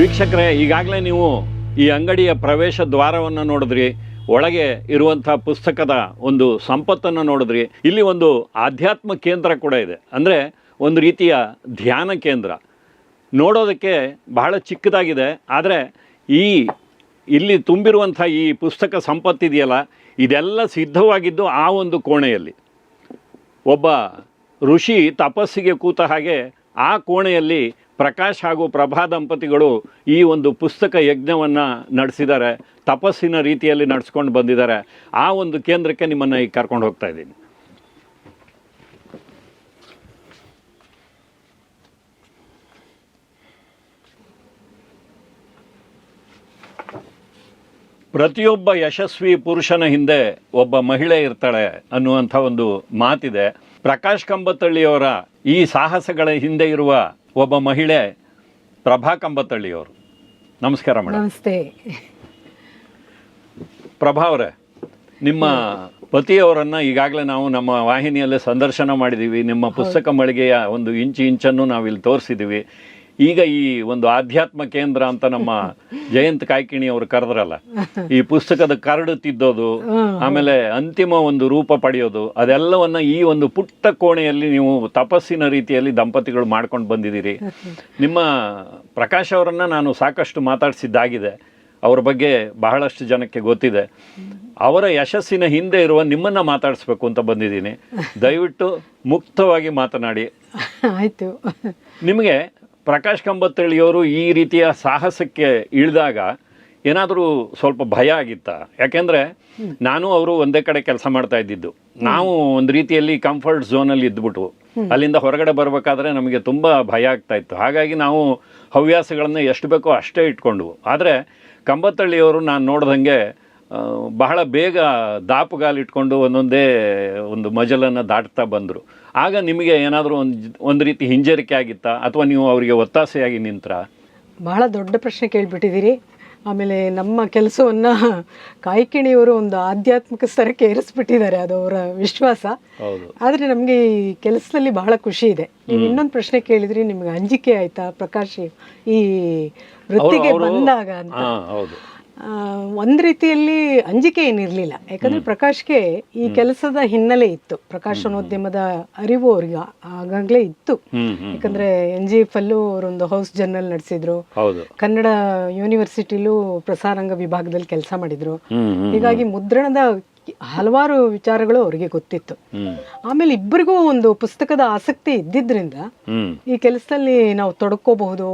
ವೀಕ್ಷಕರೇ, ಈಗಾಗಲೇ ನೀವು ಈ ಅಂಗಡಿಯ ಪ್ರವೇಶ ದ್ವಾರವನ್ನು ನೋಡಿದ್ರಿ, ಒಳಗೆ ಇರುವಂಥ ಪುಸ್ತಕದ ಒಂದು ಸಂಪತ್ತನ್ನು ನೋಡಿದ್ರಿ. ಇಲ್ಲಿ ಒಂದು ಆಧ್ಯಾತ್ಮ ಕೇಂದ್ರ ಕೂಡ ಇದೆ, ಅಂದರೆ ಒಂದು ರೀತಿಯ ಧ್ಯಾನ ಕೇಂದ್ರ. ನೋಡೋದಕ್ಕೆ ಬಹಳ ಚಿಕ್ಕದಾಗಿದೆ, ಆದರೆ ಇಲ್ಲಿ ತುಂಬಿರುವಂಥ ಈ ಪುಸ್ತಕ ಸಂಪತ್ತಿದೆಯಲ್ಲ, ಇದೆಲ್ಲ ಸಿದ್ಧವಾಗಿದ್ದು ಆ ಒಂದು ಕೋಣೆಯಲ್ಲಿ. ಒಬ್ಬ ಋಷಿ ತಪಸ್ಸಿಗೆ ಕೂತ ಹಾಗೆ ಆ ಕೋಣೆಯಲ್ಲಿ ಪ್ರಕಾಶ್ ಹಾಗೂ ಪ್ರಭಾ ದಂಪತಿಗಳು ಈ ಒಂದು ಪುಸ್ತಕ ಯಜ್ಞವನ್ನು ನಡೆಸಿದ್ದಾರೆ, ತಪಸ್ಸಿನ ರೀತಿಯಲ್ಲಿ ನಡೆಸ್ಕೊಂಡು ಬಂದಿದ್ದಾರೆ. ಆ ಒಂದು ಕೇಂದ್ರಕ್ಕೆ ನಿಮ್ಮನ್ನು ಈಗ ಕರ್ಕೊಂಡು ಹೋಗ್ತಾ ಇದ್ದೀನಿ. ಪ್ರತಿಯೊಬ್ಬ ಯಶಸ್ವಿ ಪುರುಷನ ಹಿಂದೆ ಒಬ್ಬ ಮಹಿಳೆ ಇರ್ತಾಳೆ ಅನ್ನುವಂಥ ಒಂದು ಮಾತಿದೆ. ಪ್ರಕಾಶ್ ಕಂಬತ್ತಳ್ಳಿಯವರ ಈ ಸಾಹಸಗಳ ಹಿಂದೆ ಇರುವ ಒಬ್ಬ ಮಹಿಳೆ ಪ್ರಭಾ ಕಂಬತ್ತಳ್ಳಿಯವರು. ನಮಸ್ಕಾರ ಮೇಡಮ್. ನಮಸ್ತೆ. ಪ್ರಭಾ ಅವರೇ, ನಿಮ್ಮ ಪತಿಯವರನ್ನು ಈಗಾಗಲೇ ನಾವು ನಮ್ಮ ವಾಹಿನಿಯಲ್ಲೇ ಸಂದರ್ಶನ ಮಾಡಿದ್ದೀವಿ. ನಿಮ್ಮ ಪುಸ್ತಕ ಮಳಿಗೆಯ ಒಂದು ಇಂಚನ್ನು ನಾವಿಲ್ಲಿ ತೋರಿಸಿದ್ದೀವಿ. ಈಗ ಈ ಒಂದು ಆಧ್ಯಾತ್ಮ ಕೇಂದ್ರ ಅಂತ ನಮ್ಮ ಜಯಂತ್ ಕಾಯ್ಕಿಣಿ ಅವರು ಕರೆದ್ರಲ್ಲ, ಈ ಪುಸ್ತಕದ ಕರಡು ತಿದ್ದೋದು, ಆಮೇಲೆ ಅಂತಿಮ ಒಂದು ರೂಪ ಪಡೆಯೋದು, ಅದೆಲ್ಲವನ್ನ ಈ ಒಂದು ಪುಟ್ಟ ಕೋಣೆಯಲ್ಲಿ ನೀವು ತಪಸ್ಸಿನ ರೀತಿಯಲ್ಲಿ ದಂಪತಿಗಳು ಮಾಡ್ಕೊಂಡು ಬಂದಿದ್ದೀರಿ. ನಿಮ್ಮ ಪ್ರಕಾಶ್ ಅವರನ್ನು ನಾನು ಸಾಕಷ್ಟು ಮಾತಾಡಿಸಿದ್ದಾಗಿದೆ, ಅವರ ಬಗ್ಗೆ ಬಹಳಷ್ಟು ಜನಕ್ಕೆ ಗೊತ್ತಿದೆ. ಅವರ ಯಶಸ್ಸಿನ ಹಿಂದೆ ಇರುವ ನಿಮ್ಮನ್ನು ಮಾತಾಡಿಸ್ಬೇಕು ಅಂತ ಬಂದಿದ್ದೀನಿ. ದಯವಿಟ್ಟು ಮುಕ್ತವಾಗಿ ಮಾತನಾಡಿ. ಆಯಿತು. ನಿಮಗೆ ಪ್ರಕಾಶ್ ಕಂಬತ್ತಳ್ಳಿಯವರು ಈ ರೀತಿಯ ಸಾಹಸಕ್ಕೆ ಇಳಿದಾಗ ಏನಾದರೂ ಸ್ವಲ್ಪ ಭಯ ಆಗಿತ್ತಾ? ಯಾಕೆಂದರೆ ನಾನು ಅವರು ಒಂದೇ ಕಡೆ ಕೆಲಸ ಮಾಡ್ತಾ ಇದ್ದಿದ್ದು. ನಾವು ಒಂದು ರೀತಿಯಲ್ಲಿ ಕಂಫರ್ಟ್ ಝೋನಲ್ಲಿ ಇದ್ಬಿಟ್ಟು ಅಲ್ಲಿಂದ ಹೊರಗಡೆ ಬರಬೇಕಾದ್ರೆ ನಮಗೆ ತುಂಬ ಭಯ ಆಗ್ತಾ ಇತ್ತು. ಹಾಗಾಗಿ ನಾವು ಹವ್ಯಾಸಗಳನ್ನು ಎಷ್ಟು ಬೇಕೋ ಅಷ್ಟೇ ಇಟ್ಕೊಂಡ್ವು. ಆದರೆ ಕಂಬತ್ತಳ್ಳಿಯವರು ನಾನು ನೋಡ್ದಂಗೆ ಬಹಳ ಬೇಗ ದಾಪುಗಾಲಿಟ್ಕೊಂಡು ಒಂದೊಂದೇ ಒಂದು ಮಜಲನ್ನು ದಾಟ್ತಾ ಬಂದರು. ಆಗ ನಿಮಗೆ ಏನಾದರೂ ಒಂದು ರೀತಿ ಹಿಂಜರಿಕೆ ಆಗಿತ್ತಾ, ಅಥವಾ ನೀವು ಅವರಿಗೆ ಒತ್ತಾಸೆಯಾಗಿ ನಿಂತರ? ಬಹಳ ದೊಡ್ಡ ಪ್ರಶ್ನೆ ಕೇಳಿಬಿಟ್ಟಿದ್ದೀರಿ. ಆಮೇಲೆ ನಮ್ಮ ಕೆಲಸವನ್ನು ಕಾಯ್ಕಿಣಿಯವರು ಒಂದು ಆಧ್ಯಾತ್ಮಿಕ ಸ್ತರಕ್ಕೆ ಏರಿಸ್ಬಿಟ್ಟಿದ್ದಾರೆ, ಅದು ಅವರ ವಿಶ್ವಾಸ. ಆದರೆ ನಮಗೆ ಈ ಕೆಲಸದಲ್ಲಿ ಬಹಳ ಖುಷಿ ಇದೆ. ನೀವು ಇನ್ನೊಂದು ಪ್ರಶ್ನೆ ಕೇಳಿದ್ರಿ, ನಿಮ್ಗೆ ಅಂಜಿಕೆ ಆಯಿತಾ ಪ್ರಕಾಶ್ ಈ ವೃತ್ತಿಗೆ ಬಂದಾಗ ಅಂತ. ಒಂದು ರೀತಿಯಲ್ಲಿ ಅಂಜಿಕೆ ಏನಿರಲಿಲ್ಲ, ಯಾಕಂದರೆ ಪ್ರಕಾಶ್ಗೆ ಈ ಕೆಲಸದ ಹಿನ್ನೆಲೆ ಇತ್ತು. ಪ್ರಕಾಶನೋದ್ಯಮದ ಅರಿವು ಅವ್ರಿಗೆ ಆಗಾಗಲೇ ಇತ್ತು. ಯಾಕಂದರೆ NGF ಅಲ್ಲೂ ಅವರೊಂದು ಹೌಸ್ ಜರ್ನಲ್ ನಡೆಸಿದ್ರು, ಕನ್ನಡ ಯೂನಿವರ್ಸಿಟಿಲೂ ಪ್ರಸಾರಾಂಗ ವಿಭಾಗದಲ್ಲಿ ಕೆಲಸ ಮಾಡಿದ್ರು. ಹೀಗಾಗಿ ಮುದ್ರಣದ ಹಲವಾರು ವಿಚಾರಗಳು ಅವರಿಗೆ ಗೊತ್ತಿತ್ತು. ಆಮೇಲೆ ಇಬ್ಬರಿಗೂ ಒಂದು ಪುಸ್ತಕದ ಆಸಕ್ತಿ ಇದ್ದಿದ್ರಿಂದ ಈ ಕೆಲಸದಲ್ಲಿ ನಾವು ತೊಡಕೋಬಹುದು,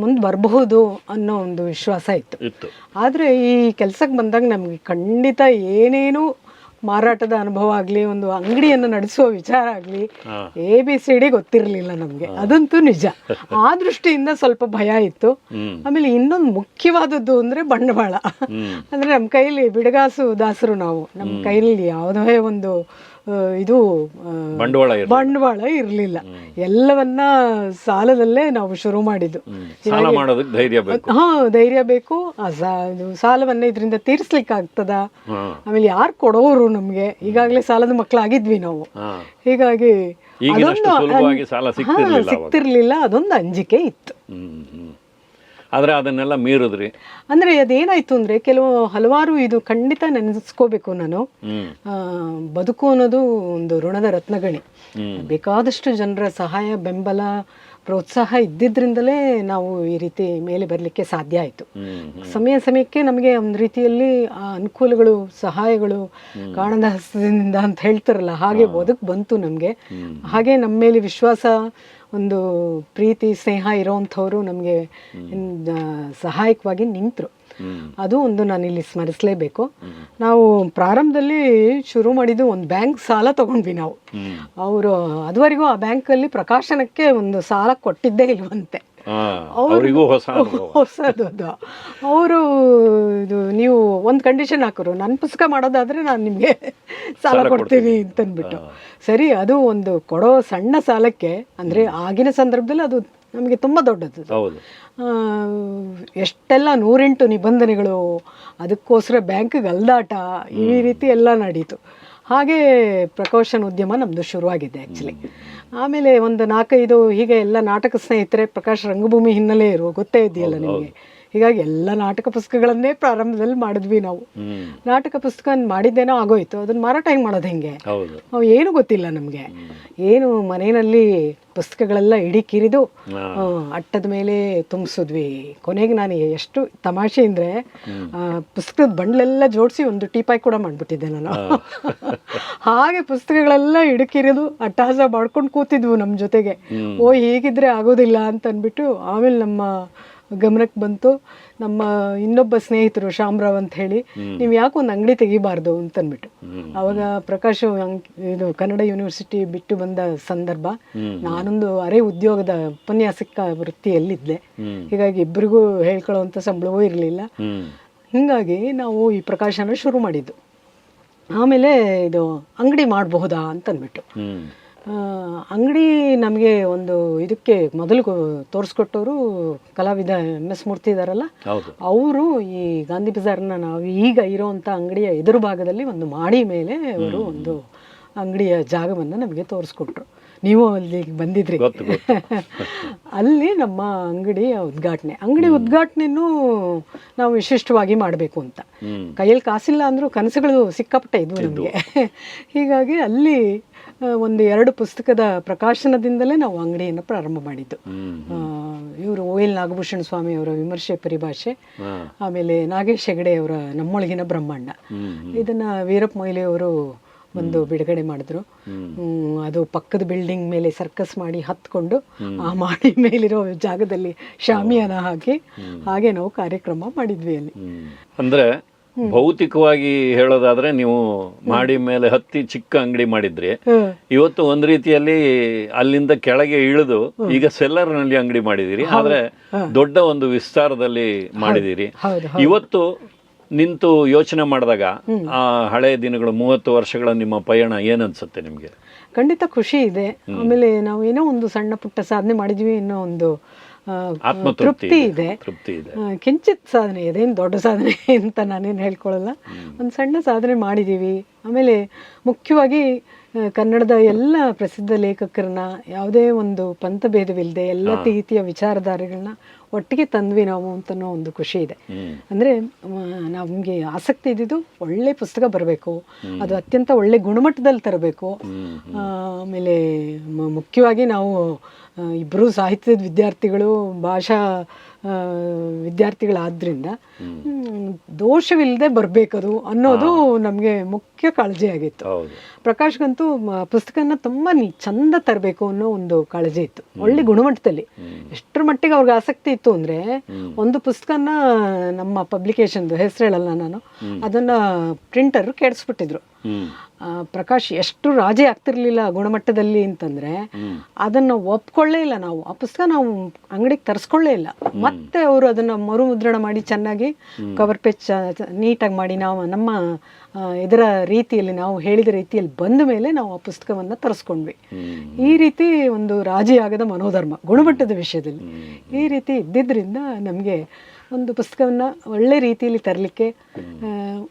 ಮುಂದೆ ಬರಬಹುದು ಅನ್ನೋ ಒಂದು ವಿಶ್ವಾಸ ಇತ್ತು. ಆದರೆ ಈ ಕೆಲಸಕ್ಕೆ ಬಂದಾಗ ನಮಗೆ ಖಂಡಿತ ಏನೇನು ಮಾರಾಟದ ಅನುಭವ ಆಗಲಿ, ಒಂದು ಅಂಗಡಿಯನ್ನು ನಡೆಸುವ ವಿಚಾರ ಆಗಲಿ, ABCD ಗೊತ್ತಿರಲಿಲ್ಲ ನಮಗೆ. ಅದಂತೂ ನಿಜ. ಆ ದೃಷ್ಟಿಯಿಂದ ಸ್ವಲ್ಪ ಭಯ ಇತ್ತು. ಆಮೇಲೆ ಇನ್ನೊಂದು ಮುಖ್ಯವಾದದ್ದು ಅಂದರೆ ಬಂಡವಾಳ. ಅಂದರೆ ನಮ್ಮ ಕೈಲಿ ಬಿಡಗಾಸು ದಾಸರು ನಾವು, ನಮ್ಮ ಕೈಲಿ ಯಾವುದೇ ಒಂದು ಇದು ಬಂಡವಾಳ ಇರಲಿಲ್ಲ. ಎಲ್ಲವನ್ನ ಸಾಲದಲ್ಲೇ ನಾವು ಶುರು ಮಾಡಿದ್ದು. ಧೈರ್ಯ ಬೇಕು. ಸಾಲವನ್ನ ಇದರಿಂದ ತೀರಿಸ್ಲಿಕ್ಕೆ ಆಗ್ತದ, ಆಮೇಲೆ ಯಾರು ಕೊಡೋರು ನಮ್ಗೆ, ಈಗಾಗಲೇ ಸಾಲದ ಮಕ್ಕಳಾಗಿದ್ವಿ ನಾವು. ಹೀಗಾಗಿ ಸಿಕ್ತಿರ್ಲಿಲ್ಲ, ಅದೊಂದು ಅಂಜಿಕೆ ಇತ್ತು. ಆದರೆ ಅದನ್ನೆಲ್ಲ ಮೀರಿದ್ರಿ. ಅಂದರೆ ಅದೇನಾಯ್ತು ಅಂದರೆ ಹಲವಾರು ಇದು ಖಂಡಿತ ನೆನೆಸ್ಕೋಬೇಕು ನಾನು. ಬದುಕು ಅನ್ನೋದು ಒಂದು ಋಣದ ರತ್ನಗಣಿ. ಬೇಕಾದಷ್ಟು ಜನರ ಸಹಾಯ, ಬೆಂಬಲ, ಪ್ರೋತ್ಸಾಹ ಇದ್ದಿದ್ರಿಂದಲೇ ನಾವು ಈ ರೀತಿ ಮೇಲೆ ಬರಲಿಕ್ಕೆ ಸಾಧ್ಯ ಆಯಿತು. ಸಮಯಕ್ಕೆ ನಮಗೆ ಒಂದು ರೀತಿಯಲ್ಲಿ ಆ ಅನುಕೂಲಗಳು, ಸಹಾಯಗಳು ಕಾಣದ ಹಸ್ತದಿಂದ ಅಂತ ಹೇಳ್ತಾರಲ್ಲ, ಹಾಗೆ ಬದುಕು ಬಂತು ನಮಗೆ. ಹಾಗೆ ನಮ್ಮ ಮೇಲೆ ವಿಶ್ವಾಸ, ಒಂದು ಪ್ರೀತಿ, ಸ್ನೇಹ ಇರೋವಂಥವ್ರು ನಮಗೆ ಸಹಾಯಕವಾಗಿ ನಿಂತರು. ಅದು ಒಂದು ನಾನಿಲ್ಲಿ ಸ್ಮರಿಸಲೇಬೇಕು. ನಾವು ಪ್ರಾರಂಭದಲ್ಲಿ ಶುರು ಮಾಡಿದ್ದು ಒಂದು ಬ್ಯಾಂಕ್ ಸಾಲ ತಗೊಂಡ್ವಿ ನಾವು. ಅವರು ಅದುವರೆಗೂ ಆ ಬ್ಯಾಂಕಲ್ಲಿ ಪ್ರಕಾಶನಕ್ಕೆ ಒಂದು ಸಾಲ ಕೊಟ್ಟಿದ್ದೇ ಇಲ್ವಂತೆ. ಹೊಸದು. ಅವರು ಇದು ನೀವು ಒಂದು ಕಂಡೀಷನ್ ಹಾಕರು, ನನ್ನ ಪುಸ್ತಕ ಮಾಡೋದಾದ್ರೆ ನಾನು ನಿಮಗೆ ಸಾಲ ಕೊಡ್ತೀನಿ ಅಂತಂದ್ಬಿಟ್ಟು. ಸರಿ, ಅದು ಒಂದು ಕೊಡೋ ಸಣ್ಣ ಸಾಲಕ್ಕೆ, ಅಂದರೆ ಆಗಿನ ಸಂದರ್ಭದಲ್ಲಿ ಅದು ನಮಗೆ ತುಂಬ ದೊಡ್ಡದು. ಎಷ್ಟೆಲ್ಲ 108 ನಿಬಂಧನೆಗಳು, ಅದಕ್ಕೋಸ್ಕರ ಬ್ಯಾಂಕಿಗೆ ಅಲ್ದಾಟ, ಈ ರೀತಿ ಎಲ್ಲ ನಡೀತು. ಹಾಗೆ ಪ್ರಕಾಶನ ಉದ್ಯಮ ನಮ್ಮದು ಶುರುವಾಗಿದೆ ಆ್ಯಕ್ಚುಲಿ. ಆಮೇಲೆ ಒಂದು 4-5 ಹೀಗೆ ಎಲ್ಲ ನಾಟಕ ಸ್ನೇಹಿತರೆ, ಪ್ರಕಾಶ್ ರಂಗಭೂಮಿ ಹಿನ್ನೆಲೆ ಇರುವ ಗೊತ್ತೇ ಇದೆಯಲ್ಲ ನಿಮಗೆ. ಹೀಗಾಗಿ ಎಲ್ಲ ನಾಟಕ ಪುಸ್ತಕಗಳನ್ನೇ ಪ್ರಾರಂಭದಲ್ಲಿ ಮಾಡಿದ್ವಿ ನಾವು. ನಾಟಕ ಪುಸ್ತಕ ಮಾಡಿದ್ದೇನೋ ಆಗೋಯ್ತು, ಅದನ್ನ ಮಾರಾಟ ಹೆಂಗೆ ಮಾಡೋದು ಹೆಂಗೆ, ಏನು ಗೊತ್ತಿಲ್ಲ ನಮಗೆ. ಏನು ಮನೆಯಲ್ಲಿ ಪುಸ್ತಕಗಳೆಲ್ಲ ಇಡೀ ಕಿರಿದು ಅಟ್ಟದ ಮೇಲೆ ತುಂಬಿಸಿದ್ವಿ. ಕೊನೆಗೆ ನಾನು ಎಷ್ಟು ತಮಾಷೆ ಅಂದರೆ ಪುಸ್ತಕದ ಬಂಡ್ಲೆಲ್ಲ ಜೋಡಿಸಿ ಒಂದು ಟೀಪಾಯ್ ಕೂಡ ಮಾಡಿಬಿಟ್ಟಿದ್ದೆ ನಾನು. ಹಾಗೆ ಪುಸ್ತಕಗಳೆಲ್ಲ ಇಡುಕಿರಿದು ಅಟ್ಟಹಾಸ ಮಾಡ್ಕೊಂಡು ಕೂತಿದ್ವು ನಮ್ಮ ಜೊತೆಗೆ. ಹೀಗಿದ್ರೆ ಆಗೋದಿಲ್ಲ ಅಂತ ಅಂದ್ಬಿಟ್ಟು ಆಮೇಲೆ ನಮ್ಮ ಗಮನಕ್ಕೆ ಬಂತು. ನಮ್ಮ ಇನ್ನೊಬ್ಬ ಸ್ನೇಹಿತರು ಶ್ಯಾಮರಾವ್ ಅಂತ ಹೇಳಿ, ನೀವು ಯಾಕೆ ಒಂದು ಅಂಗಡಿ ತೆಗಿಬಾರ್ದು ಅಂತಂದ್ಬಿಟ್ಟು. ಅವಾಗ ಪ್ರಕಾಶ್ ಇದು ಕನ್ನಡ ಯೂನಿವರ್ಸಿಟಿ ಬಿಟ್ಟು ಬಂದ ಸಂದರ್ಭ, ನಾನೊಂದು ಅರೆ ಉದ್ಯೋಗದ ಉಪನ್ಯಾಸಕ ವೃತ್ತಿಯಲ್ಲಿದ್ದೆ. ಹೀಗಾಗಿ ಇಬ್ಬರಿಗೂ ಹೇಳ್ಕೊಳ್ಳುವಂಥ ಸಂಬಳವೂ ಇರಲಿಲ್ಲ. ಹೀಗಾಗಿ ನಾವು ಈ ಪ್ರಕಾಶನ ಶುರು ಮಾಡಿದ್ದು. ಆಮೇಲೆ ಇದು ಅಂಗಡಿ ಮಾಡಬಹುದಾ ಅಂತಂದ್ಬಿಟ್ಟು ಅಂಗಡಿ ನಮಗೆ ಒಂದು ಇದಕ್ಕೆ ಮೊದಲು ತೋರಿಸ್ಕೊಟ್ಟವರು ಕಲಾವಿದ MS ಮೂರ್ತಿ ಇದ್ದಾರಲ್ಲ, ಅವರು ಈ ಗಾಂಧಿ ಬಜಾರ್ನ ನಾವು ಈಗ ಇರೋವಂಥ ಅಂಗಡಿಯ ಎದುರು ಭಾಗದಲ್ಲಿ ಒಂದು ಮಾಡಿ ಮೇಲೆ ಅವರು ಒಂದು ಅಂಗಡಿಯ ಜಾಗವನ್ನು ನಮಗೆ ತೋರಿಸ್ಕೊಟ್ರು. ನೀವು ಅಲ್ಲಿಗೆ ಬಂದಿದ್ರಿ. ಅಲ್ಲಿ ನಮ್ಮ ಅಂಗಡಿ ಉದ್ಘಾಟನೆನೂ ನಾವು ವಿಶಿಷ್ಟವಾಗಿ ಮಾಡಬೇಕು ಅಂತ. ಕೈಯಲ್ಲಿ ಕಾಸಿಲ್ಲ ಅಂದರೂ ಕನಸುಗಳು ಸಿಕ್ಕಾಪಟ್ಟೆ ಇದ್ವು ನಮಗೆ. ಹೀಗಾಗಿ ಅಲ್ಲಿ ಒಂದು 2 ಪುಸ್ತಕದ ಪ್ರಕಾಶನದಿಂದಲೇ ನಾವು ಅಂಗಡಿಯನ್ನು ಪ್ರಾರಂಭ ಮಾಡಿದ್ದು. ಇವರು OL ನಾಗಭೂಷಣ ಸ್ವಾಮಿ ಅವರ ವಿಮರ್ಶೆ ಪರಿಭಾಷೆ, ಆಮೇಲೆ ನಾಗೇಶ್ ಹೆಗಡೆ ಅವರ ನಮ್ಮೊಳಗಿನ ಬ್ರಹ್ಮಾಂಡ, ಇದನ್ನ ವೀರಪ್ಪ ಮೊಯ್ಲಿ ಅವರು ಒಂದು ಬಿಡುಗಡೆ ಮಾಡಿದ್ರು. ಅದು ಪಕ್ಕದ ಬಿಲ್ಡಿಂಗ್ ಮೇಲೆ ಸರ್ಕಸ್ ಮಾಡಿ ಹತ್ಕೊಂಡು ಆ ಮಾಡಿ ಮೇಲಿರೋ ಜಾಗದಲ್ಲಿ ಶಾಮಿಯಾನ ಹಾಕಿ ಹಾಗೆ ನಾವು ಕಾರ್ಯಕ್ರಮ ಮಾಡಿದ್ವಿ ಅಲ್ಲಿ. ಅಂದ್ರೆ ಭೌತಿಕವಾಗಿ ಹೇಳೋದಾದ್ರೆ ನೀವು ಮಾಡಿ ಮೇಲೆ ಹತ್ತಿ ಚಿಕ್ಕ ಅಂಗಡಿ ಮಾಡಿದ್ರಿ. ಇವತ್ತು ಒಂದ್ ರೀತಿಯಲ್ಲಿ ಅಲ್ಲಿಂದ ಕೆಳಗೆ ಇಳಿದು ಈಗ ಸೆಲ್ಲರ್ ನಲ್ಲಿ ಅಂಗಡಿ ಮಾಡಿದಿರಿ, ಆದ್ರೆ ದೊಡ್ಡ ಒಂದು ವಿಸ್ತಾರದಲ್ಲಿ ಮಾಡಿದಿರಿ. ಇವತ್ತು ನಿಂತು ಯೋಚನೆ ಮಾಡಿದಾಗ ಆ ಹಳೆ ದಿನಗಳು 30 ವರ್ಷಗಳ ನಿಮ್ಮ ಪಯಣ ಏನನ್ಸುತ್ತೆ ನಿಮ್ಗೆ? ಖಂಡಿತ ಖುಷಿ ಇದೆ. ಆಮೇಲೆ ನಾವು ಏನೋ ಒಂದು ಸಣ್ಣ ಪುಟ್ಟ ಸಾಧನೆ ಮಾಡಿದ್ವಿ, ಇನ್ನೂ ಒಂದು ತೃಪ್ತಿ ಇದೆ. ಕಿಂಚಿತ್ ಸಾಧನೆ ಇದೆ, ಏನು ದೊಡ್ಡ ಸಾಧನೆ ಅಂತ ನಾನೇನು ಹೇಳ್ಕೊಳ್ಳಲ್ಲ. ಒಂದು ಸಣ್ಣ ಸಾಧನೆ ಮಾಡಿದ್ದೀವಿ. ಆಮೇಲೆ ಮುಖ್ಯವಾಗಿ ಕನ್ನಡದ ಎಲ್ಲ ಪ್ರಸಿದ್ಧ ಲೇಖಕರನ್ನ ಯಾವುದೇ ಒಂದು ಪಂಥಭೇದವಿಲ್ಲದೆ ಎಲ್ಲ ರೀತಿಯ ವಿಚಾರಧಾರೆಗಳನ್ನ ಒಟ್ಟಿಗೆ ತಂದ್ವಿ ನಾವು ಅಂತನೋ ಒಂದು ಖುಷಿ ಇದೆ. ಅಂದರೆ ನಮಗೆ ಆಸಕ್ತಿ ಇದ್ದಿದ್ದು ಒಳ್ಳೆ ಪುಸ್ತಕ ಬರಬೇಕು, ಅದು ಅತ್ಯಂತ ಒಳ್ಳೆ ಗುಣಮಟ್ಟದಲ್ಲಿ ತರಬೇಕು. ಆಮೇಲೆ ಮುಖ್ಯವಾಗಿ ನಾವು ಇಬ್ಬರು ಸಾಹಿತ್ಯದ ವಿದ್ಯಾರ್ಥಿಗಳು, ಭಾಷಾ ವಿದ್ಯಾರ್ಥಿಗಳಾದ್ರಿಂದ ದೋಷವಿಲ್ಲದೆ ಬರಬೇಕದು ಅನ್ನೋದು ನಮಗೆ ಮುಖ್ಯ ಕಾಳಜಿ ಆಗಿತ್ತು. ಪ್ರಕಾಶ್ಗಂತೂ ಪುಸ್ತಕನ ತುಂಬ ಚಂದ ತರಬೇಕು ಅನ್ನೋ ಒಂದು ಕಾಳಜಿ ಇತ್ತು, ಒಳ್ಳೆ ಗುಣಮಟ್ಟದಲ್ಲಿ. ಎಷ್ಟರ ಮಟ್ಟಿಗೆ ಅವ್ರಿಗೆ ಆಸಕ್ತಿ ಇತ್ತು ಅಂದರೆ, ಒಂದು ಪುಸ್ತಕನ ನಮ್ಮ ಪಬ್ಲಿಕೇಶನ್ದು ಹೆಸರು ಹೇಳಲ್ಲ ನಾನು, ಅದನ್ನು ಪ್ರಿಂಟರ್ ಕೆಡಿಸ್ಬಿಟ್ಟಿದ್ರು. ಪ್ರಕಾಶ್ ಎಷ್ಟು ರಾಜಿ ಆಗ್ತಿರ್ಲಿಲ್ಲ ಗುಣಮಟ್ಟದಲ್ಲಿ ಅಂತಂದ್ರೆ ಅದನ್ನು ಒಪ್ಕೊಳ್ಳೇ ಇಲ್ಲ. ನಾವು ಆ ಪುಸ್ತಕ ನಾವು ಅಂಗಡಿಗೆ ತರಿಸ್ಕೊಳ್ಳೇ ಇಲ್ಲ. ಮತ್ತೆ ಅವರು ಅದನ್ನು ಮರುಮುದ್ರಣ ಮಾಡಿ ಚೆನ್ನಾಗಿ ಕವರ್ ಪೇಜ್ ನೀಟಾಗಿ ಮಾಡಿ ನಾವು ನಮ್ಮ ಇದರ ರೀತಿಯಲ್ಲಿ ನಾವು ಹೇಳಿದ ರೀತಿಯಲ್ಲಿ ಬಂದ ಮೇಲೆ ನಾವು ಆ ಪುಸ್ತಕವನ್ನು ತರಿಸ್ಕೊಂಡ್ವಿ. ಈ ರೀತಿ ಒಂದು ರಾಜಿ ಆಗದ ಮನೋಧರ್ಮ ಗುಣಮಟ್ಟದ ವಿಷಯದಲ್ಲಿ ಈ ರೀತಿ ಇದ್ದಿದ್ದರಿಂದ ನಮಗೆ ಒಂದು ಪುಸ್ತಕವನ್ನು ಒಳ್ಳೆ ರೀತಿಯಲ್ಲಿ ತರಲಿಕ್ಕೆ,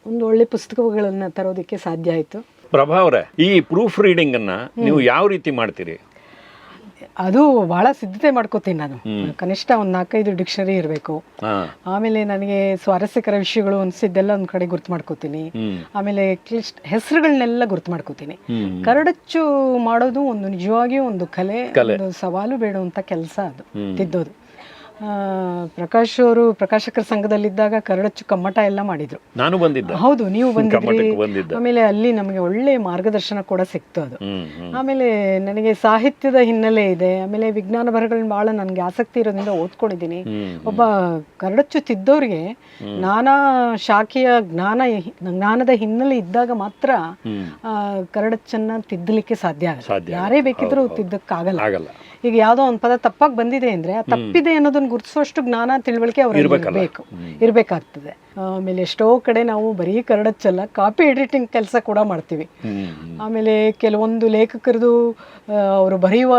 ಒಂದು ಒಳ್ಳೆ ಪುಸ್ತಕಗಳನ್ನು ತರೋದಕ್ಕೆ ಸಾಧ್ಯ ಆಯಿತು. ಪ್ರಭಾ ಅವರೇ, ಈ ಪ್ರೂಫ್ ರೀಡಿಂಗ್ ಅನ್ನ ನೀವು ಯಾವ ರೀತಿ ಮಾಡ್ತೀರಿ? ಅದು ಬಹಳ ಸಿದ್ಧತೆ ಮಾಡ್ಕೋತೀನಿ ನಾನು. ಕನಿಷ್ಠ ಒಂದು 4-5 ಡಿಕ್ಷನರಿ ಇರಬೇಕು. ಆಮೇಲೆ ನನಗೆ ಸ್ವಾರಸ್ಯಕರ ವಿಷಯಗಳು ಅನ್ಸಿದ್ದೆಲ್ಲ ಒಂದ್ ಕಡೆ ಗುರ್ತು ಮಾಡ್ಕೋತೀನಿ. ಆಮೇಲೆ ಹೆಸರುಗಳನ್ನೆಲ್ಲ ಗುರ್ತು ಮಾಡ್ಕೋತೀನಿ. ಕರಡಚ್ಚು ಮಾಡೋದು ಒಂದು ನಿಜವಾಗಿಯೂ ಒಂದು ಕಲೆ, ಒಂದು ಸವಾಲು ಬೇಡುವಂತ ಕೆಲಸ ಅದು ತಿದ್ದೋದು. ಪ್ರಕಾಶ್ ಅವರು ಪ್ರಕಾಶಕರ ಸಂಘದಲ್ಲಿದ್ದಾಗ ಕರಡಚ್ಚು ಕಮ್ಮಟ ಎಲ್ಲ ಮಾಡಿದ್ರು. ನಾನು ಬಂದಿದ್ದೆ. ಹೌದು, ನೀವು ಬಂದಿದ್ರಿ. ಆಮೇಲೆ ಅಲ್ಲಿ ನಮಗೆ ಒಳ್ಳೆ ಮಾರ್ಗದರ್ಶನ ಕೂಡ ಸಿಕ್ತು ಅದು. ಆಮೇಲೆ ನನಗೆ ಸಾಹಿತ್ಯದ ಹಿನ್ನೆಲೆ ಇದೆ. ಆಮೇಲೆ ವಿಜ್ಞಾನ ಬರಹಗಳನ್ನ ಬಹಳ ನನಗೆ ಆಸಕ್ತಿ ಇರೋದ್ರಿಂದ ಓದ್ಕೊಂಡಿದ್ದೀನಿ. ಒಬ್ಬ ಕರಡಚ್ಚು ತಿದ್ದೋರಿಗೆ ನಾನಾ ಶಾಖೆಯ ಜ್ಞಾನದ ಹಿನ್ನೆಲೆ ಇದ್ದಾಗ ಮಾತ್ರ ಕರಡಚ್ಚನ್ನ ತಿದ್ದಲಿಕ್ಕೆ ಸಾಧ್ಯ ಆಗುತ್ತೆ. ಯಾರೇ ಬೇಕಿದ್ರೂ ತಿದ್ದಕ್ಕಾಗಲ್ಲ. ಈಗ ಯಾವುದೋ ಒಂದು ಪದ ತಪ್ಪಾಗಿ ಬಂದಿದೆ ಅಂದರೆ ಆ ತಪ್ಪಿದೆ ಅನ್ನೋದನ್ನು ಗುರುತಿಸುವಷ್ಟು ಜ್ಞಾನ ತಿಳುವಳಿಕೆ ಅವರಲ್ಲಿ ಇರಬೇಕಾಗ್ತದೆ. ಆಮೇಲೆ ಎಷ್ಟೋ ಕಡೆ ನಾವು ಬರೀ ಕನ್ನಡಚ್ಚಲ್ಲ, ಕಾಪಿ ಎಡಿಟಿಂಗ್ ಕೆಲಸ ಕೂಡ ಮಾಡ್ತೀವಿ. ಆಮೇಲೆ ಕೆಲವೊಂದು ಲೇಖಕರದು ಅವರು ಬರೆಯುವ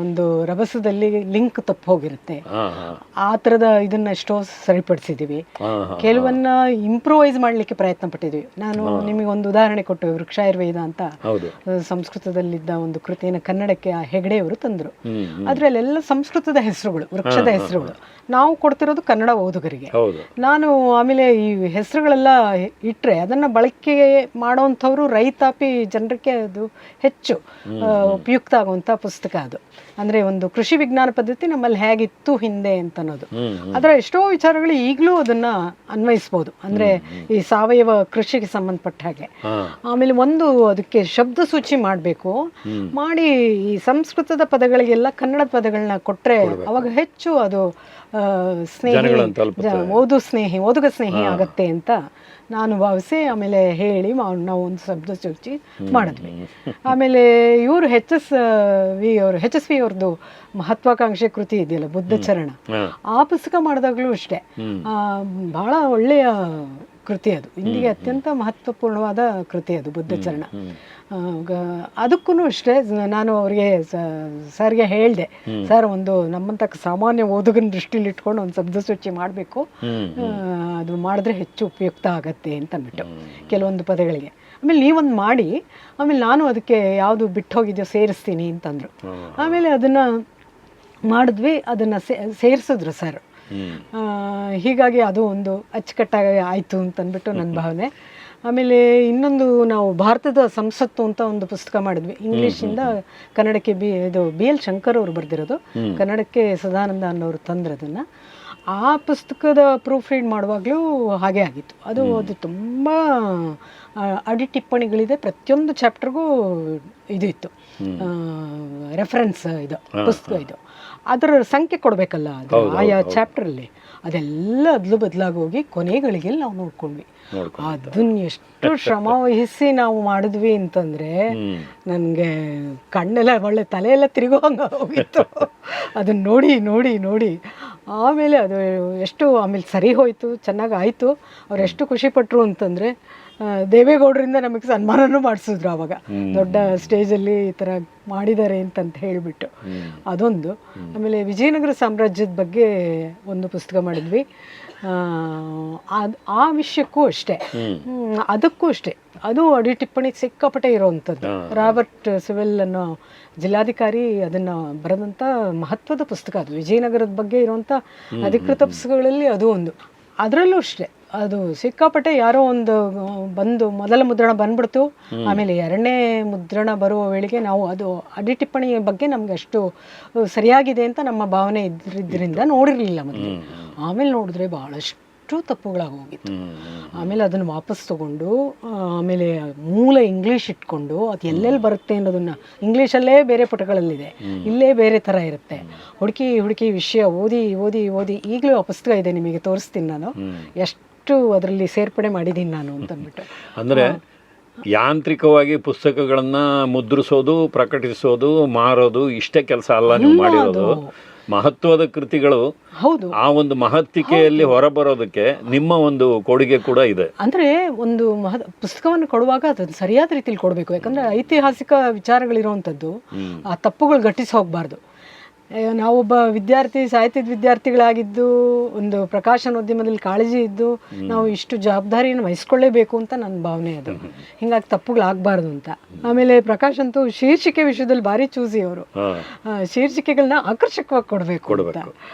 ಒಂದು ರಭಸದಲ್ಲಿ ಲಿಂಕ್ ತಪ್ಪು ಹೋಗಿರುತ್ತೆ, ಆ ಥರದ ಇದನ್ನ ಎಷ್ಟೋ ಸರಿಪಡಿಸಿದ್ದೀವಿ. ಕೆಲವನ್ನ ಇಂಪ್ರೂವೈಸ್ ಮಾಡಲಿಕ್ಕೆ ಪ್ರಯತ್ನ ಪಟ್ಟಿದ್ವಿ. ನಾನು ನಿಮಗೆ ಒಂದು ಉದಾಹರಣೆ ಕೊಟ್ಟು, ವೃಕ್ಷಾಯುರ್ವೇದ ಅಂತ ಸಂಸ್ಕೃತದಲ್ಲಿದ್ದ ಒಂದು ಕೃತಿಯನ್ನು ಕನ್ನಡಕ್ಕೆ ಹೆಗಡೆಯವರು ತಂದರು. ಅದರಲ್ಲೆಲ್ಲ ಸಂಸ್ಕೃತದ ಹೆಸರುಗಳು, ವೃಕ್ಷದ ಹೆಸರುಗಳು. ನಾವು ಕೊಡ್ತಿರೋದು ಕನ್ನಡ ಓದುಗರಿಗೆ. ನಾನು ಆಮೇಲೆ ಈ ಹೆಸರುಗಳೆಲ್ಲ ಇಟ್ಟರೆ ಅದನ್ನು ಬಳಕೆ ಮಾಡೋವಂಥವ್ರು ರೈತಾಪಿ ಜನರಿಗೆ ಅದು ಹೆಚ್ಚು ಉಪಯುಕ್ತ ಆಗುವಂಥ ಪುಸ್ತಕ ಅದು. ಅಂದರೆ ಒಂದು ಕೃಷಿ ವಿಜ್ಞಾನ ಪದ್ಧತಿ ನಮ್ಮಲ್ಲಿ ಹೇಗಿತ್ತು ಹಿಂದೆ ಅಂತ ಅನ್ನೋದು. ಅದರ ಎಷ್ಟೋ ವಿಚಾರಗಳು ಈಗಲೂ ಅದನ್ನು ಅನ್ವಯಿಸ್ಬೋದು. ಅಂದರೆ ಈ ಸಾವಯವ ಕೃಷಿಗೆ ಸಂಬಂಧಪಟ್ಟ ಹಾಗೆ. ಆಮೇಲೆ ಒಂದು ಅದಕ್ಕೆ ಶಬ್ದ ಸೂಚಿ ಮಾಡಬೇಕು, ಮಾಡಿ ಈ ಸಂಸ್ಕೃತದ ಪದಗಳಿಗೆಲ್ಲ ಕನ್ನಡದ ಪದಗಳನ್ನ ಕೊಟ್ಟರೆ ಅವಾಗ ಹೆಚ್ಚು ಅದು ಓದುಗ ಸ್ನೇಹಿ ಆಗತ್ತೆ ಅಂತ ನಾನು ಭಾವಿಸಿ ಆಮೇಲೆ ಹೇಳಿ ನಾವು ಒಂದು ಶಬ್ದ ಸೂಚಿ ಮಾಡಿದ್ವಿ. ಆಮೇಲೆ ಇವರು ಎಚ್ ಎಸ್ ವಿ ಅವ್ರದ್ದು ಮಹತ್ವಾಕಾಂಕ್ಷೆ ಕೃತಿ ಇದೆಯಲ್ಲ, ಬುದ್ಧ ಚರಣ, ಆ ಪುಸ್ತಕ ಮಾಡಿದಾಗಲೂ ಅಷ್ಟೇ ಬಹಳ ಒಳ್ಳೆಯ ಕೃತಿ ಅದು. ಇಂದಿಗೆ ಅತ್ಯಂತ ಮಹತ್ವಪೂರ್ಣವಾದ ಕೃತಿ ಅದು, ಬುದ್ಧ ಚರಣ. ಅದಕ್ಕೂ ಅಷ್ಟೇ ನಾನು ಅವರಿಗೆ ಸರ್ಗೆ ಹೇಳಿದೆ, ಸರ್ ಒಂದು ನಮ್ಮಂತ ಸಾಮಾನ್ಯ ಓದುಗನ ದೃಷ್ಟಿಲಿ ಇಟ್ಕೊಂಡು ಒಂದು ಶಬ್ದ ಸೂಚಿ ಮಾಡಬೇಕು, ಅದು ಮಾಡಿದ್ರೆ ಹೆಚ್ಚು ಉಪಯುಕ್ತ ಆಗತ್ತೆ ಅಂತ ಅಂದ್ಬಿಟ್ಟು ಕೆಲವೊಂದು ಪದಗಳಿಗೆ. ಆಮೇಲೆ ನೀವೊಂದು ಮಾಡಿ, ಆಮೇಲೆ ನಾನು ಅದಕ್ಕೆ ಯಾವುದು ಬಿಟ್ಟು ಹೋಗಿದ್ಯೋ ಸೇರಿಸ್ತೀನಿ ಅಂತಂದರು. ಆಮೇಲೆ ಅದನ್ನು ಮಾಡಿದ್ವಿ, ಅದನ್ನು ಸೇರಿಸಿದ್ರು ಸರ್. ಹೀಗಾಗಿ ಅದು ಒಂದು ಅಚ್ಚುಕಟ್ಟಾಗಿ ಆಯಿತು ಅಂತಂದ್ಬಿಟ್ಟು ನನ್ನ ಭಾವನೆ. ಆಮೇಲೆ ಇನ್ನೊಂದು ನಾವು ಭಾರತದ ಸಂಸತ್ತು ಅಂತ ಒಂದು ಪುಸ್ತಕ ಮಾಡಿದ್ವಿ, ಇಂಗ್ಲೀಷಿಂದ ಕನ್ನಡಕ್ಕೆ. ಇದು ಬಿ ಎಲ್ ಶಂಕರ್ ಅವರು ಬರೆದಿರೋದು, ಕನ್ನಡಕ್ಕೆ ಸದಾನಂದ ಅನ್ನೋರು ತಂದ್ರು ಅದನ್ನು. ಆ ಪುಸ್ತಕದ ಪ್ರೂಫ್ ರೀಡ್ ಮಾಡುವಾಗಲೂ ಹಾಗೆ ಆಗಿತ್ತು. ಅದು ತುಂಬ ಅಡಿ ಟಿಪ್ಪಣಿಗಳಿದೆ, ಪ್ರತಿಯೊಂದು ಚಾಪ್ಟರ್ಗೂ ಇದು ಇತ್ತು, ರೆಫರೆನ್ಸ್ ಇದು ಪುಸ್ತಕ. ಇದು ಅದರ ಸಂಖ್ಯೆ ಕೊಡಬೇಕಲ್ಲ ಅದು ಆಯಾ ಚಾಪ್ಟರಲ್ಲಿ, ಅದೆಲ್ಲ ಅದ್ಲು ಬದಲಾಗೋಗಿ ಕೊನೆಗಳಿಗೆ ನಾವು ನೋಡ್ಕೊಂಡ್ವಿ. ಅದನ್ನ ಎಷ್ಟು ಶ್ರಮ ವಹಿಸಿ ನಾವು ಮಾಡಿದ್ವಿ ಅಂತಂದರೆ ನನಗೆ ಕಣ್ಣೆಲ್ಲ ಒಳ್ಳೆ ತಲೆಯೆಲ್ಲ ತಿರುಗೋ ಹಂಗೆ ಹೋಗಿತ್ತು ಅದನ್ನ ನೋಡಿ ನೋಡಿ ನೋಡಿ. ಆಮೇಲೆ ಅದು ಎಷ್ಟು ಆಮೇಲೆ ಸರಿ ಹೋಯಿತು, ಚೆನ್ನಾಗಿ ಆಯಿತು. ಅವ್ರು ಎಷ್ಟು ಖುಷಿಪಟ್ಟರು ಅಂತಂದರೆ ದೇವೇಗೌಡರಿಂದ ನಮಗೆ ಸನ್ಮಾನನೂ ಮಾಡಿಸಿದ್ರು ಆವಾಗ, ದೊಡ್ಡ ಸ್ಟೇಜಲ್ಲಿ ಈ ಥರ ಮಾಡಿದ್ದಾರೆ ಅಂತಂತ ಹೇಳಿಬಿಟ್ಟು. ಅದೊಂದು. ಆಮೇಲೆ ವಿಜಯನಗರ ಸಾಮ್ರಾಜ್ಯದ ಬಗ್ಗೆ ಒಂದು ಪುಸ್ತಕ ಮಾಡಿದ್ವಿ. ಆ ವಿಷಯಕ್ಕೂ ಅಷ್ಟೇ, ಅದಕ್ಕೂ ಅಷ್ಟೇ, ಅದು ಅಡಿ ಟಿಪ್ಪಣಿ ಸಿಕ್ಕಾಪಟ್ಟೆ ಇರೋವಂಥದ್ದು. ರಾಬರ್ಟ್ ಸಿವೆಲ್ ಅನ್ನೋ ಜಿಲ್ಲಾಧಿಕಾರಿ ಅದನ್ನು ಬರೆದಂಥ ಮಹತ್ವದ ಪುಸ್ತಕ ಅದು. ವಿಜಯನಗರದ ಬಗ್ಗೆ ಇರುವಂಥ ಅಧಿಕೃತ ಪುಸ್ತಕಗಳಲ್ಲಿ ಅದು ಒಂದು. ಅದರಲ್ಲೂ ಅಷ್ಟೇ ಅದು ಸಿಕ್ಕಾಪಟ್ಟೆ ಯಾರೋ ಒಂದು ಬಂದು ಮೊದಲ ಮುದ್ರಣ ಬಂದ್ಬಿಡ್ತು, ಆಮೇಲೆ ಎರಡನೇ ಮುದ್ರಣ ಬರುವ ವೇಳೆಗೆ ನಾವು ಅದು ಅಡಿ ಟಿಪ್ಪಣಿಯ ಬಗ್ಗೆ ನಮ್ಗೆ ಅಷ್ಟು ಸರಿಯಾಗಿದೆ ಅಂತ ನಮ್ಮ ಭಾವನೆ ಇದ್ರಿಂದ ನೋಡಿರಲಿಲ್ಲ ಮೊದಲು. ಆಮೇಲೆ ನೋಡಿದ್ರೆ ಭಾಳಷ್ಟು ತಪ್ಪುಗಳಾಗೋಗಿತ್ತು. ಆಮೇಲೆ ಅದನ್ನು ವಾಪಸ್ ತಗೊಂಡು ಆಮೇಲೆ ಮೂಲ ಇಂಗ್ಲೀಷ್ ಇಟ್ಕೊಂಡು ಅದು ಎಲ್ಲೆಲ್ಲಿ ಬರುತ್ತೆ ಅನ್ನೋದನ್ನು, ಇಂಗ್ಲೀಷಲ್ಲೇ ಬೇರೆ ಪುಟಗಳಲ್ಲಿದೆ, ಇಲ್ಲೇ ಬೇರೆ ಥರ ಇರುತ್ತೆ, ಹುಡುಕಿ ಹುಡುಕಿ ವಿಷಯ ಓದಿ ಓದಿ ಓದಿ ಈಗಲೂ ಆ ಪುಸ್ತಕ ಇದೆ, ನಿಮಗೆ ತೋರಿಸ್ತೀನಿ ನಾನು ಎಷ್ಟು ಅದರಲ್ಲಿ ಸೇರ್ಪಡೆ ಮಾಡಿದ್ದೀನಿ ನಾನು ಅಂತಂದ್ಬಿಟ್ಟು. ಅಂದರೆ ಯಾಂತ್ರಿಕವಾಗಿ ಪುಸ್ತಕಗಳನ್ನು ಮುದ್ರಿಸೋದು, ಪ್ರಕಟಿಸೋದು, ಮಾರೋದು ಇಷ್ಟೇ ಕೆಲಸ ಅಲ್ಲ ನೀವು ಮಾಡಿರೋದು. ಮಹತ್ವದ ಕೃತಿಗಳು ಹೌದು, ಆ ಒಂದು ಮಹತ್ತಿಕೆಯಲ್ಲಿ ಹೊರಬರೋದಕ್ಕೆ ನಿಮ್ಮ ಒಂದು ಕೊಡುಗೆ ಕೂಡ ಇದೆ. ಅಂದರೆ ಒಂದು ಪುಸ್ತಕವನ್ನು ಕೊಡುವಾಗ ಅದನ್ನು ಸರಿಯಾದ ರೀತಿಯಲ್ಲಿ ಕೊಡಬೇಕು. ಯಾಕಂದರೆ ಐತಿಹಾಸಿಕ ವಿಚಾರಗಳಿರುವಂಥದ್ದು ಆ ತಪ್ಪುಗಳು ಗಟ್ಟಿಸಿ ಹೋಗಬಾರ್ದು. ನಾವೊಬ್ಬ ಸಾಹಿತ್ಯದ ವಿದ್ಯಾರ್ಥಿಗಳಾಗಿದ್ದು, ಒಂದು ಪ್ರಕಾಶನೋದ್ಯಮದಲ್ಲಿ ಕಾಳಜಿ ಇದ್ದು ನಾವು ಇಷ್ಟು ಜವಾಬ್ದಾರಿಯನ್ನು ವಹಿಸ್ಕೊಳ್ಳೇಬೇಕು ಅಂತ ನನ್ನ ಭಾವನೆ ಅದು. ಹಿಂಗಾಗಿ ತಪ್ಪುಗಳಾಗಬಾರ್ದು ಅಂತ. ಆಮೇಲೆ ಪ್ರಕಾಶ್ ಅಂತೂ ಶೀರ್ಷಿಕೆ ವಿಷಯದಲ್ಲಿ ಭಾರಿ ಚೂಸಿ ಅವರು. ಶೀರ್ಷಿಕೆಗಳನ್ನ ಆಕರ್ಷಕವಾಗಿ ಕೊಡಬೇಕು ಅಂತ.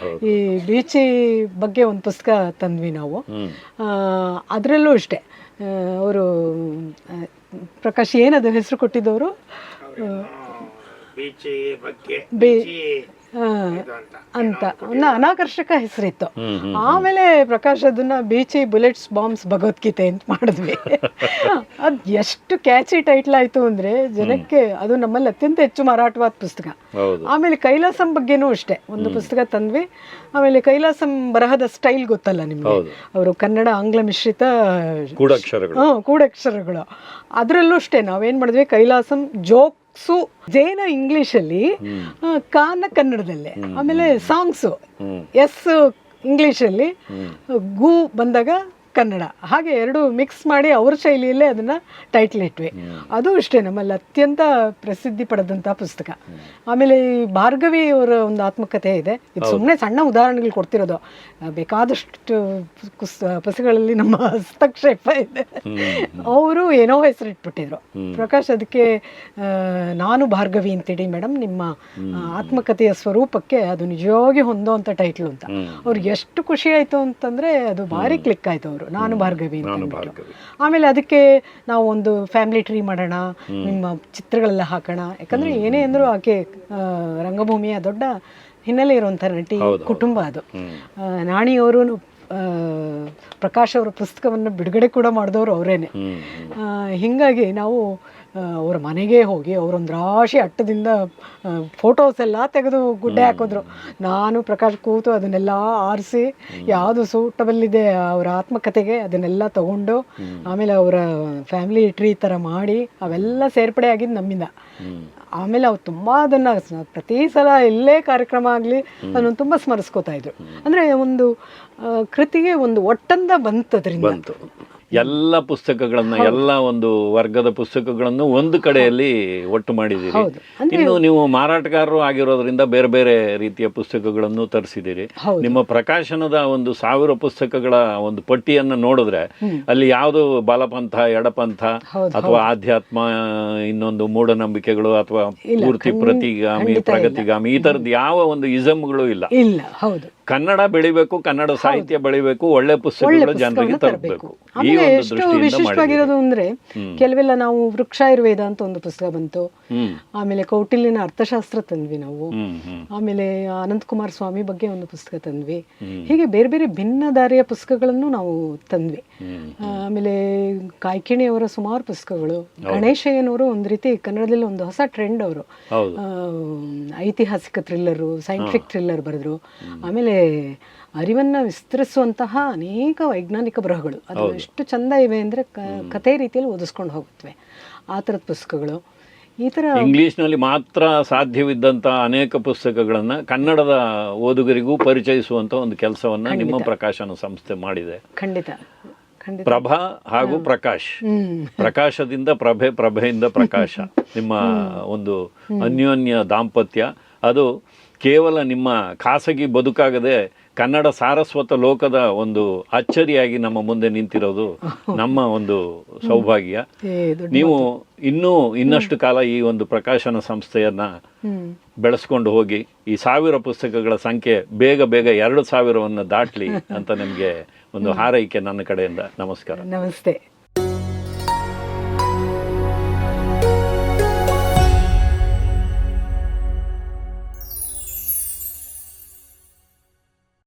ಈ ಬೀಚಿ ಬಗ್ಗೆ ಒಂದು ಪುಸ್ತಕ ತಂದ್ವಿ ನಾವು, ಅದರಲ್ಲೂ ಅಷ್ಟೇ ಅವರು ಪ್ರಕಾಶ್ ಏನದು ಹೆಸರು ಕೊಟ್ಟಿದ್ದವರು, ಅಂತ ಅನಾಕರ್ಷಕ ಹೆಸರಿತ್ತು. ಆಮೇಲೆ ಪ್ರಕಾಶ್ ಅದನ್ನ ಬೀಚಿ ಬುಲೆಟ್ಸ್ ಬಾಂಬ್ಸ್ ಭಗವದ್ಗೀತೆ ಅಂತ ಮಾಡಿದ್ವಿ. ಅದು ಎಷ್ಟು ಕ್ಯಾಚಿ ಟೈಟ್ಲ್ ಆಯ್ತು ಅಂದ್ರೆ ಜನಕ್ಕೆ ಅದು ನಮ್ಮಲ್ಲಿ ಅತ್ಯಂತ ಹೆಚ್ಚು ಮಾರಾಟವಾದ ಪುಸ್ತಕ. ಆಮೇಲೆ ಕೈಲಾಸಂ ಬಗ್ಗೆನೂ ಅಷ್ಟೇ ಒಂದು ಪುಸ್ತಕ ತಂದ್ವಿ. ಆಮೇಲೆ ಕೈಲಾಸಂ ಬರಹದ ಸ್ಟೈಲ್ ಗೊತ್ತಲ್ಲ ನಿಮ್ಗೆ, ಅವರು ಕನ್ನಡ ಆಂಗ್ಲ ಮಿಶ್ರಿತ ಕೂಡಕ್ಷರಗಳು. ಅದರಲ್ಲೂ ಅಷ್ಟೇ ನಾವೇನ್ ಮಾಡಿದ್ವಿ, ಕೈಲಾಸಂ ಜೋಕ್ ಬುಕ್ಸು ಜೇನ ಇಂಗ್ಲೀಷಲ್ಲಿ, ಕಾನ ಕನ್ನಡದಲ್ಲೇ, ಆಮೇಲೆ ಸಾಂಗ್ಸು ಎಸ್ ಇಂಗ್ಲೀಷಲ್ಲಿ, ಗು ಬಂದಾಗ ಕನ್ನಡ, ಹಾಗೆ ಎರಡು ಮಿಕ್ಸ್ ಮಾಡಿ ಅವ್ರ ಶೈಲಿಯಲ್ಲೇ ಅದನ್ನು ಟೈಟ್ಲ್ ಇಟ್ವಿ. ಅದು ಅಷ್ಟೇ ನಮ್ಮಲ್ಲಿ ಅತ್ಯಂತ ಪ್ರಸಿದ್ಧಿ ಪಡೆದಂಥ ಪುಸ್ತಕ. ಆಮೇಲೆ ಈ ಭಾರ್ಗವಿ ಅವರ ಒಂದು ಆತ್ಮಕಥೆ ಇದೆ. ಇದು ಸುಮ್ಮನೆ ಸಣ್ಣ ಉದಾಹರಣೆಗಳು ಕೊಡ್ತಿರೋದು, ಬೇಕಾದಷ್ಟು ಪುಸ್ತಕಗಳಲ್ಲಿ ನಮ್ಮ ಹಸ್ತಕ್ಷೇಪ ಇದೆ. ಅವರು ಏನೋ ಹೆಸರಿಟ್ಬಿಟ್ಟಿದ್ರು, ಪ್ರಕಾಶ್ ಅದಕ್ಕೆ ನಾನು ಭಾರ್ಗವಿ ಅಂತೇಳಿ ಮೇಡಮ್ ನಿಮ್ಮ ಆತ್ಮಕಥೆಯ ಸ್ವರೂಪಕ್ಕೆ ಅದು ನಿಜವಾಗಿ ಹೊಂದೋವಂಥ ಟೈಟ್ಲು ಅಂತ. ಅವ್ರಿಗೆ ಎಷ್ಟು ಖುಷಿ ಆಯಿತು ಅಂತಂದರೆ ಅದು ಭಾರಿ ಕ್ಲಿಕ್ ಆಯಿತು. ಅವರು ನಾನು ಭಾರ್ಗವಿ ಅಂತ. ಆಮೇಲೆ ಅದಕ್ಕೆ ನಾವು ಒಂದು ಫ್ಯಾಮಿಲಿ ಟ್ರೀ ಮಾಡೋಣ, ನಿಮ್ಮ ಚಿತ್ರಗಳೆಲ್ಲ ಹಾಕೋಣ. ಯಾಕಂದರೆ ಏನೇ ಅಂದರೂ ಆಕೆ ರಂಗಭೂಮಿಯ ದೊಡ್ಡ ಹಿನ್ನೆಲೆ ಇರುವಂಥ ನಟಿ ಕುಟುಂಬ ಅದು. ನಾಣಿಯವರು ಪ್ರಕಾಶ್ ಅವರ ಪುಸ್ತಕವನ್ನು ಬಿಡುಗಡೆ ಕೂಡ ಮಾಡಿದವರು ಅವರೇನೆ. ಹೀಗಾಗಿ ನಾವು ಅವರ ಮನೆಗೆ ಹೋಗಿ ಅವರೊಂದು ರಾಶಿ ಅಟ್ಟದಿಂದ ಫೋಟೋಸ್ ಎಲ್ಲ ತೆಗೆದು ಗುಡ್ಡೆ ಹಾಕಿದ್ರು. ನಾನು ಪ್ರಕಾಶ್ ಕೂತು ಅದನ್ನೆಲ್ಲ ಆರಿಸಿ ಯಾವುದು ಸೂಟಬಲ್ ಇದೆ ಅವರ ಆತ್ಮಕಥೆಗೆ ಅದನ್ನೆಲ್ಲ ತಗೊಂಡು, ಆಮೇಲೆ ಅವರ ಫ್ಯಾಮಿಲಿ ಟ್ರೀ ಥರ ಮಾಡಿ ಅವೆಲ್ಲ ಸೇರ್ಪಡೆ ಆಗಿದ್ದು ನಮ್ಮಿಂದ. ಆಮೇಲೆ ಅವ್ರು ತುಂಬ ಅದನ್ನು ಪ್ರತಿ ಸಲ ಎಲ್ಲೇ ಕಾರ್ಯಕ್ರಮ ಆಗಲಿ ಅದನ್ನು ತುಂಬ ಸ್ಮರಿಸ್ಕೋತಾ ಇದ್ರು. ಅಂದರೆ ಒಂದು ಕೃತಿಗೆ ಒಂದು ಒಟ್ಟಂದ ಬಂತದ್ರಿಂದ ಎಲ್ಲ ಪುಸ್ತಕಗಳನ್ನ, ಎಲ್ಲ ಒಂದು ವರ್ಗದ ಪುಸ್ತಕಗಳನ್ನು ಒಂದು ಕಡೆಯಲ್ಲಿ ಒಟ್ಟು ಮಾಡಿದ್ದೀರಿ. ಇನ್ನು ನೀವು ಮಾರಾಟಗಾರರು ಆಗಿರೋದ್ರಿಂದ ಬೇರೆ ಬೇರೆ ರೀತಿಯ ಪುಸ್ತಕಗಳನ್ನು ತರಿಸಿದ್ದೀರಿ. ನಿಮ್ಮ ಪ್ರಕಾಶನದ ಒಂದು 1000 ಪುಸ್ತಕಗಳ ಒಂದು ಪಟ್ಟಿಯನ್ನು ನೋಡಿದ್ರೆ ಅಲ್ಲಿ ಯಾವುದು ಬಲಪಂಥ, ಎಡಪಂಥ ಅಥವಾ ಆಧ್ಯಾತ್ಮ, ಇನ್ನೊಂದು ಮೂಢನಂಬಿಕೆಗಳು ಅಥವಾ ಪೂರ್ತಿ ಪ್ರತಿಗಾಮಿ, ಪ್ರಗತಿಗಾಮಿ, ಈ ತರದ್ ಯಾವ ಒಂದು ಇಸಮ್ಗಳು ಇಲ್ಲ. ಕನ್ನಡ ಬೆಳಿಬೇಕು, ಕನ್ನಡ ಸಾಹಿತ್ಯ ಬೆಳಿಬೇಕು, ಒಳ್ಳೆ ಪುಸ್ತಕಗಳು ಜನರಿಗೆ ತರಬೇಕು. ಎಷ್ಟು ವಿಶಿಷ್ಟವಾಗಿರೋದು ಅಂದ್ರೆ ಕೆಲವೆಲ್ಲ ನಾವು ವೃಕ್ಷಾಯುರ್ವೇದ ಅಂತ ಒಂದು ಪುಸ್ತಕ ಬಂತು, ಆಮೇಲೆ ಕೌಟಿಲ್ಯನ ಅರ್ಥಶಾಸ್ತ್ರ ತಂದ್ವಿ ನಾವು, ಆಮೇಲೆ ಅನಂತಕುಮಾರ್ ಸ್ವಾಮಿ ಬಗ್ಗೆ ಒಂದು ಪುಸ್ತಕ ತಂದ್ವಿ. ಹೀಗೆ ಬೇರೆ ಬೇರೆ ಭಿನ್ನ ದಾರಿಯ ಪುಸ್ತಕಗಳನ್ನು ನಾವು ತಂದ್ವಿ. ಆಮೇಲೆ ಕಾಯ್ಕಿಣಿಯವರ ಸುಮಾರು ಪುಸ್ತಕಗಳು, ಗಣೇಶಯ್ಯನವರು ಒಂದು ರೀತಿ ಕನ್ನಡದಲ್ಲಿ ಒಂದು ಹೊಸ ಟ್ರೆಂಡ್, ಅವರು ಐತಿಹಾಸಿಕ ಥ್ರಿಲ್ಲರು, ಸೈಂಟಿಫಿಕ್ ಥ್ರಿಲ್ಲರ್ ಬರೆದ್ರು. ಆಮೇಲೆ ಅರಿವನ್ನು ವಿಸ್ತರಿಸುವಂತಹ ಅನೇಕ ವೈಜ್ಞಾನಿಕ ಬರಹಗಳು, ಅದು ಎಷ್ಟು ಚಂದ ಇವೆ ಅಂದರೆ ಕಥೆ ರೀತಿಯಲ್ಲಿ ಓದಿಸ್ಕೊಂಡು ಹೋಗುತ್ತವೆ. ಆ ಥರದ ಪುಸ್ತಕಗಳು, ಈ ಥರ ಇಂಗ್ಲಿಷ್ನಲ್ಲಿ ಮಾತ್ರ ಸಾಧ್ಯವಿದ್ದಂಥ ಅನೇಕ ಪುಸ್ತಕಗಳನ್ನು ಕನ್ನಡದ ಓದುಗರಿಗೂ ಪರಿಚಯಿಸುವಂಥ ಒಂದು ಕೆಲಸವನ್ನು ನಿಮ್ಮ ಪ್ರಕಾಶನ ಸಂಸ್ಥೆ ಮಾಡಿದೆ. ಖಂಡಿತ. ಪ್ರಭಾ ಹಾಗೂ ಪ್ರಕಾಶ್, ಪ್ರಕಾಶದಿಂದ ಪ್ರಭೆ, ಪ್ರಭೆಯಿಂದ ಪ್ರಕಾಶ, ನಿಮ್ಮ ಒಂದು ಅನ್ಯೋನ್ಯ ದಾಂಪತ್ಯ ಅದು ಕೇವಲ ನಿಮ್ಮ ಖಾಸಗಿ ಬದುಕಾಗದೆ ಕನ್ನಡ ಸಾರಸ್ವತ ಲೋಕದ ಒಂದು ಅಚ್ಚರಿಯಾಗಿ ನಮ್ಮ ಮುಂದೆ ನಿಂತಿರೋದು ನಮ್ಮ ಒಂದು ಸೌಭಾಗ್ಯ. ನೀವು ಇನ್ನಷ್ಟು ಕಾಲ ಈ ಒಂದು ಪ್ರಕಾಶನ ಸಂಸ್ಥೆಯನ್ನ ಬೆಳೆಸ್ಕೊಂಡು ಹೋಗಿ ಈ 1000 ಪುಸ್ತಕಗಳ ಸಂಖ್ಯೆ ಬೇಗ 2000 ದಾಟಲಿ ಅಂತ ನಿಮಗೆ ಒಂದು ಹಾರೈಕೆ ನನ್ನ ಕಡೆಯಿಂದ. ನಮಸ್ಕಾರ. ನಮಸ್ತೆ.